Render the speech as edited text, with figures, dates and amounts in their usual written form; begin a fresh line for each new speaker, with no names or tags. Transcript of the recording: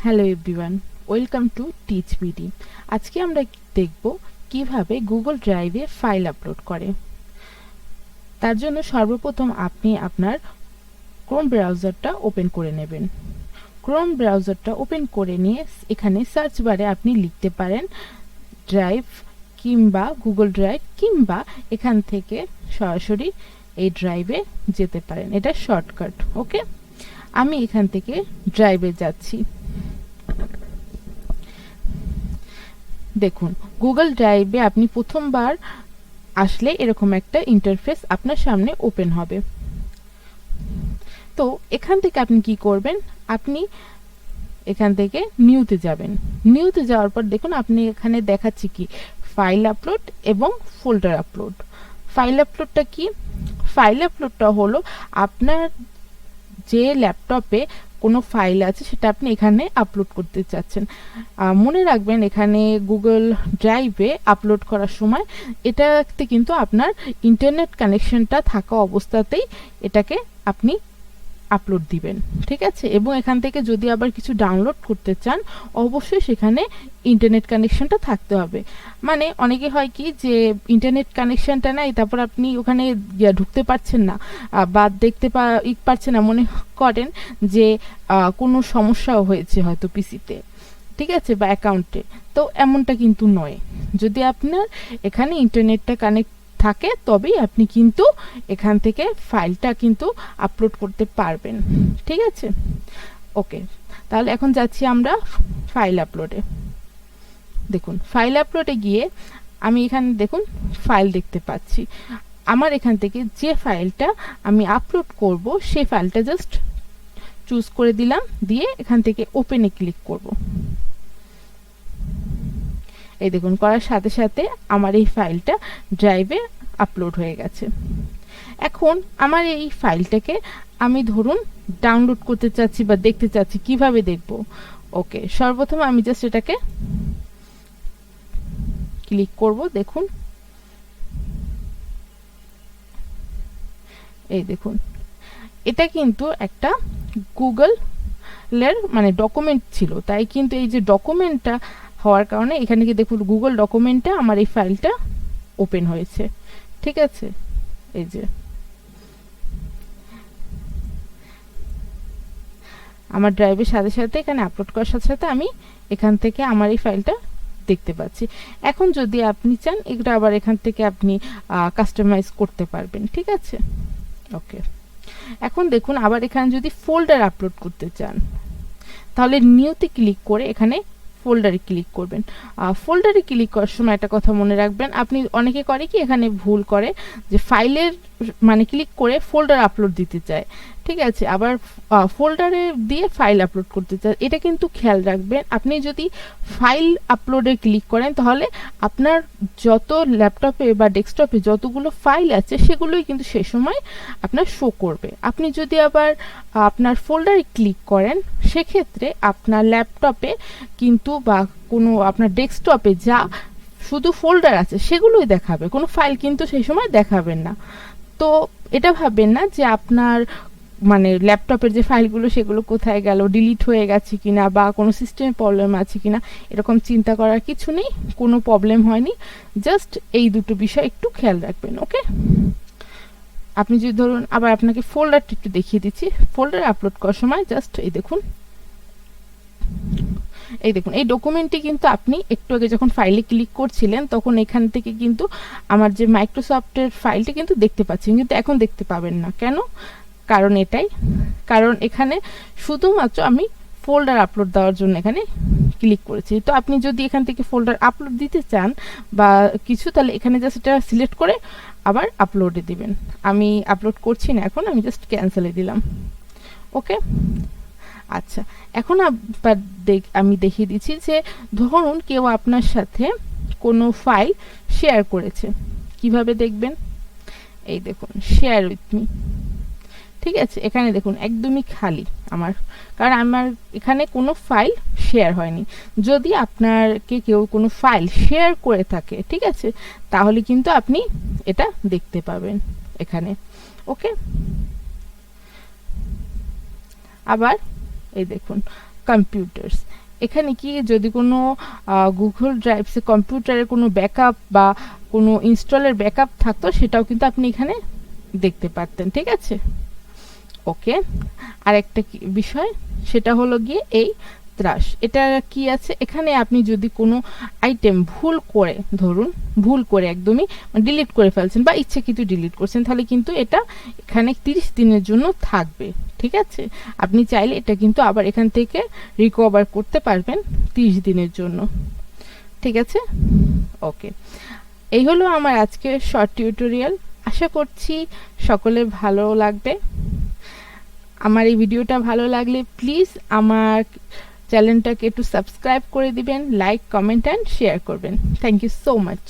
Hello everyone, welcome to teach BD. আজকে আমরা দেখব কিভাবে গুগল ড্রাইভে ফাইল আপলোড করে। তার জন্য সর্বপ্রথম আপনি আপনার ক্রোম ব্রাউজারটা ওপেন করে নেবেন। ক্রোম ব্রাউজারটা ওপেন করে নিয়ে এখানে সার্চ বারে আপনি লিখতে পারেন ড্রাইভ কিংবা গুগল ড্রাইভ, কিংবা এখান থেকে সরাসরি এই ড্রাইভে যেতে পারেন। এটা শর্টকাট। ওকে, আমি এখান থেকে ড্রাইভে যাচ্ছি। দেখুন, গুগল ড্রাইভে আপনি প্রথমবার আসলে এরকম একটা ইন্টারফেস আপনার সামনে ওপেন হবে। তো এখান থেকে আপনি কি করবেন, আপনি এখান থেকে নিউতে যাবেন। নিউতে যাওয়ার পর দেখুন আপনি এখানে দেখাচ্ছি কি ফাইল আপলোড এবং ফোল্ডার আপলোড। ফাইল আপলোডটা কি? ফাইল আপলোডটা হলো আপনার যে ল্যাপটপে কোনো ফাইল আছে সেটা আপনি এখানে আপলোড করতে চাচ্ছেন। মনে রাখবেন, এখানে গুগল ড্রাইভে আপলোড করার সময় এটাতে কিন্তু আপনার ইন্টারনেট কানেকশনটা থাকা অবস্থাতেই এটাকে আপনি আপলোড দিবেন, ঠিক আছে? এবং এখান থেকে যদি আবার কিছু ডাউনলোড করতে চান, অবশ্যই সেখানে ইন্টারনেট কানেকশনটা থাকতে হবে। মানে অনেকে হয় কি যে ইন্টারনেট কানেকশনটা নাই, তারপর আপনি ওখানে ঢুকতে পারছেন না বা দেখতে পারছেন না, মনে করেন যে কোনো সমস্যাও হয়েছে হয়তো পিসিতে, ঠিক আছে, বা অ্যাকাউন্টে। তো এমনটা কিন্তু নয়। যদি আপনার এখানে ইন্টারনেটটা কানেক্ট থাকে তবেই আপনি কিন্তু এখান থেকে ফাইলটা কিন্তু আপলোড করতে পারবেন, ঠিক আছে? ওকে, তাহলে এখন যাচ্ছি আমরা ফাইল আপলোডে। দেখুন, ফাইল আপলোডে গিয়ে আমি এখানে দেখুন ফাইল দেখতে পাচ্ছি। আমার এখান থেকে যে ফাইলটা আমি আপলোড করব সেই ফাইলটা জাস্ট চুজ করে দিলাম, দিয়ে এখান থেকে ওপেনে ক্লিক করব। এই দেখুন, করার সাথে সাথে আমার এই ফাইলটা ড্রাইভে আপলোড হয়ে গেছে। এখন আমার এই ফাইলটাকে আমি ধরুন ডাউনলোড করতে চাচ্ছি বা দেখতে চাচ্ছি, কিভাবে দেখব? ওকে, সর্বপ্রথম আমি জাস্ট এটাকে ক্লিক করব। দেখুন, এই দেখুন, এটা কিন্তু একটা গুগলের মানে ডকুমেন্ট ছিল, তাই কিন্তু এই যে ডকুমেন্টটা হওয়ার কারণে এখানে কি দেখুন গুগল ডকুমেন্টে আমার এই ফাইলটা ওপেন হয়েছে, ঠিক আছে? এই যে আমার ড্রাইভের সাথে সাথে এখানে আপলোড করার সাথে সাথে আমি এখান থেকে আমার এই ফাইলটা দেখতে পাচ্ছি। এখন যদি আপনি চান এটা আবার এখান থেকে আপনি কাস্টমাইজ করতে পারবেন, ঠিক আছে? ওকে, এখন দেখুন আবার এখানে যদি ফোল্ডার আপলোড করতে চান, তাহলে নিউতে ক্লিক করে এখানে ফোল্ডারে ক্লিক করবেন। ফোল্ডারে ক্লিক করার সময় একটা কথা মনে রাখবেন, আপনি অনেকে করে কি এখানে ভুল করে যে ফাইলের মানে ক্লিক করে ফোল্ডার আপলোড দিতে চায়, ঠিক আছে, আবার ফোল্ডারে দিয়ে ফাইল আপলোড করতে চায়। এটা কিন্তু খেয়াল রাখবেন, আপনি যদি ফাইল আপলোডে ক্লিক করেন তাহলে আপনার যত ল্যাপটপে বা ডেস্কটপে যতগুলো ফাইল আছে সেগুলোই কিন্তু সে সময় আপনার শো করবে। আপনি যদি আবার আপনার ফোল্ডারে ক্লিক করেন, সেক্ষেত্রে আপনার ল্যাপটপে কিন্তু বা কোনো আপনার ডেস্কটপে যা শুধু ফোল্ডার আছে সেগুলোই দেখাবে, কোনো ফাইল কিন্তু সেই সময় দেখাবেন না। তো এটা ভাববেন না যে আপনার মানে ল্যাপটপের যে ফাইলগুলো সেগুলো কোথায় গেল, ডিলিট হয়ে গেছে কিনা বা কোনো সিস্টেমে প্রবলেম আছে কিনা, এরকম চিন্তা করার কিছু নেই, কোনো প্রবলেম হয়নি। জাস্ট এই দুটো বিষয় একটু খেয়াল রাখবেন। ওকে, আপনি যদি ধরুন আবার আপনাকে ফোল্ডারটা একটু দেখিয়ে দিচ্ছি। ফোল্ডার আপলোড করার সময় জাস্ট এই দেখুন, এই দেখুন এই ডকুমেন্টটি কিন্তু আপনি একটু আগে যখন ফাইলে ক্লিক করছিলেন তখন এখান থেকে কিন্তু আমার যে মাইক্রোসফটের ফাইলটি কিন্তু দেখতে পাচ্ছেন, কিন্তু এখন দেখতে পাবেন না। কেন? কারণ এটাই, কারণ এখানে শুধুমাত্র আমি ফোল্ডার আপলোড দেওয়ার জন্য এখানে ক্লিক করেছি। তো আপনি যদি এখান থেকে ফোল্ডার আপলোড দিতে চান বা কিছু, তাহলে এখানে জাস্ট এটা সিলেক্ট করে আবার আপলোডে দিবেন। আমি আপলোড করছি না এখন, আমি জাস্ট ক্যান্সেলে দিলাম। ওকে, আচ্ছা, এখন আবার আমি দেখিয়ে দিচ্ছি যে ধরুন কেউ আপনার সাথে কোনো ফাইল শেয়ার করেছে, কিভাবে দেখবেন? এই দেখুন শেয়ার উইথ মি, ঠিক আছে? এখানে দেখুন একদমই খালি আমার, কারণ আমার এখানে কোনো ফাইল শেয়ার হয়নি। যদি আপনাকে কেউ কোনো ফাইল শেয়ার করে থাকে, ঠিক আছে, তাহলে কিন্তু আপনি এটা দেখতে পাবেন এখানে। ওকে, আবার এই দেখুন কম্পিউটার্স। এখানে কি যদি কোনো গুগল ড্রাইভসে কম্পিউটারের কোনো ব্যাকআপ বা কোনো ইনস্টলের ব্যাকআপ থাকতো সেটাও কিন্তু আপনি এখানে দেখতে পারতেন, ঠিক আছে। ওকে, আরেকটা বিষয় সেটা হলো গিয়ে এই ত্রাস। এটা কি আছে, এখানে আপনি যদি কোনো আইটেম ভুল করে, ধরুন ভুল করে একদমই ডিলিট করে ফেলছেন বা ইচ্ছাকৃত ডিলিট করছেন, তাহলে কিন্তু এটা এখানে 30 দিনের জন্য থাকবে, ঠিক আছে। আপনি চাইলে এটা কিন্তু আবার এখান থেকে রিকভার করতে পারবেন 30 দিনের জন্য, ঠিক আছে। ওকে, এই হলো আমার আজকের শর্ট টিউটোরিয়াল। আশা করছি সকলে ভালো লাগবে। আমার এই ভিডিওটা ভালো লাগলে প্লিজ আমার চ্যানেলটাকে একটু সাবস্ক্রাইব করে দিবেন, লাইক, কমেন্ট অ্যান্ড শেয়ার করবেন। Thank you so much.